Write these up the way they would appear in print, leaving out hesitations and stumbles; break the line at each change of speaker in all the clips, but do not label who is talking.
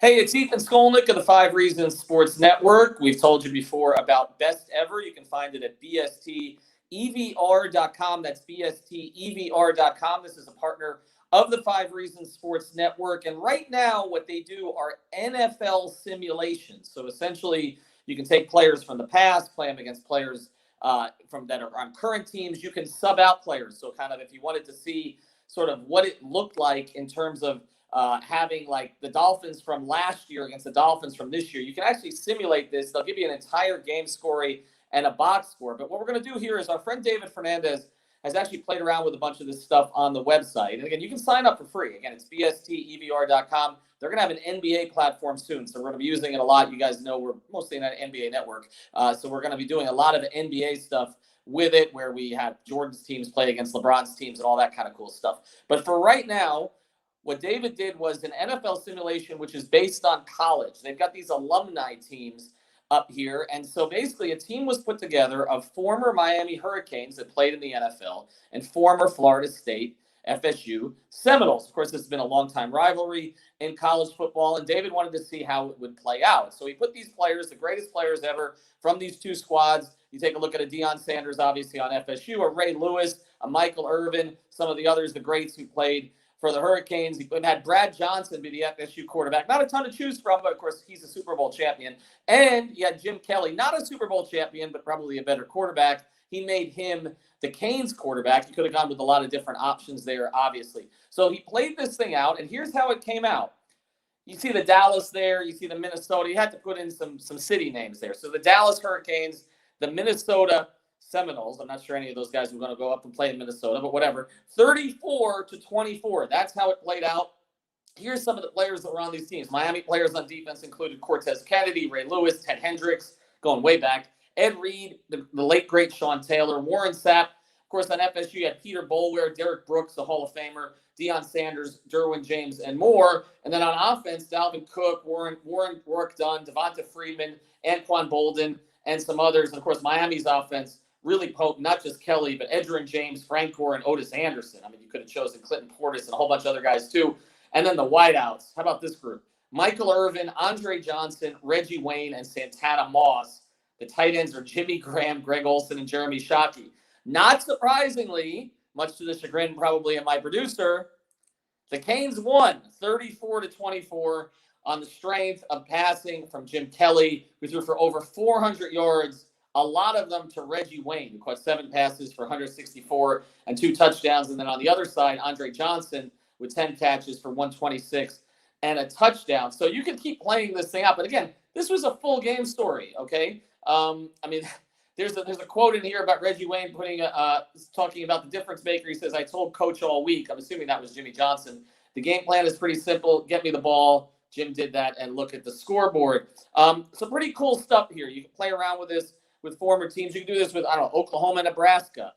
Hey, it's Ethan Skolnick of the 5 Reasons Sports Network. We've told you before about Best Ever. You can find it at bstevr.com. That's bstevr.com. This is a partner of the 5 Reasons Sports Network. And right now, what they do are NFL simulations. So essentially, you can take players from the past, play them against players from that are on current teams. You can sub out players. So kind of if you wanted to see sort of what it looked like in terms of having like the Dolphins from last year against the Dolphins from this year. You can actually simulate this. They'll give you an entire game scoring and a box score. But what we're going to do here is our friend David Fernandez has actually played around with a bunch of this stuff on the website. And again, you can sign up for free. Again, it's bstevr.com. They're going to have an NBA platform soon, so we're going to be using it a lot. You guys know we're mostly in that NBA network. So we're going to be doing a lot of NBA stuff with it, where we have Jordan's teams play against LeBron's teams and all that kind of cool stuff. But for right now, what David did was an NFL simulation, which is based on college. They've got these alumni teams up here. And so basically a team was put together of former Miami Hurricanes that played in the NFL and former Florida State, FSU, Seminoles. Of course, this has been a long-time rivalry in college football, and David wanted to see how it would play out. So he put these players, the greatest players ever from these two squads. You take a look at a Deion Sanders, obviously, on FSU, a Ray Lewis, a Michael Irvin, some of the others, the greats who played for the Hurricanes. He had Brad Johnson be the FSU quarterback. Not a ton to choose from, but of course he's a Super Bowl champion. And you had Jim Kelly, not a Super Bowl champion, but probably a better quarterback. He made him the Canes quarterback. You could have gone with a lot of different options there, obviously. So he played this thing out, and here's how it came out. You see the Dallas there. You see the Minnesota. You had to put in some city names there. So the Dallas Hurricanes, the Minnesota Seminoles. I'm not sure any of those guys were going to go up and play in Minnesota, but whatever. 34-24. That's how it played out. Here's some of the players that were on these teams. Miami players on defense included Cortez Kennedy, Ray Lewis, Ted Hendricks, going way back. Ed Reed, the late, great Sean Taylor, Warren Sapp. Of course, on FSU, you had Peter Boulware, Derrick Brooks, the Hall of Famer, Deion Sanders, Derwin James, and more. And then on offense, Dalvin Cook, Warren Rourke Dunn, Devonta Freeman, Anquan Bolden, and some others. And, of course, Miami's offense really potent, not just Kelly, but Derwin James, Frank Gore, and Otis Anderson. I mean, you could have chosen Clinton Portis and a whole bunch of other guys, too. And then the wideouts. How about this group? Michael Irvin, Andre Johnson, Reggie Wayne, and Santana Moss. The tight ends are Jimmy Graham, Greg Olson, and Jeremy Shockey. Not surprisingly, much to the chagrin probably of my producer, the Canes won 34-24 on the strength of passing from Jim Kelly, who threw for over 400 yards, a lot of them to Reggie Wayne, who caught 7 passes for 164 and 2 touchdowns. And then on the other side, Andre Johnson with 10 catches for 126 and a touchdown. So you can keep playing this thing out. But again, this was a full game story, okay? I mean, there's a quote in here about Reggie Wayne talking about the difference maker. He says, "I told coach all week." I'm assuming that was Jimmy Johnson. "The game plan is pretty simple. Get me the ball." Jim did that, and look at the scoreboard. So pretty cool stuff here. You can play around with this with former teams. You can do this with, I don't know, Oklahoma, Nebraska,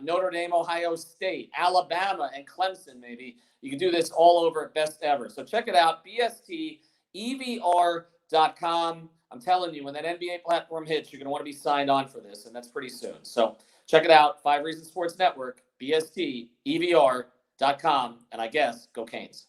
Notre Dame, Ohio State, Alabama, and Clemson, maybe. You can do this all over at Best Ever. So check it out, bstevr.com. I'm telling you, when that NBA platform hits, you're going to want to be signed on for this, and that's pretty soon. So check it out, 5 Reasons Sports Network, bstevr.com, and I guess, go Canes.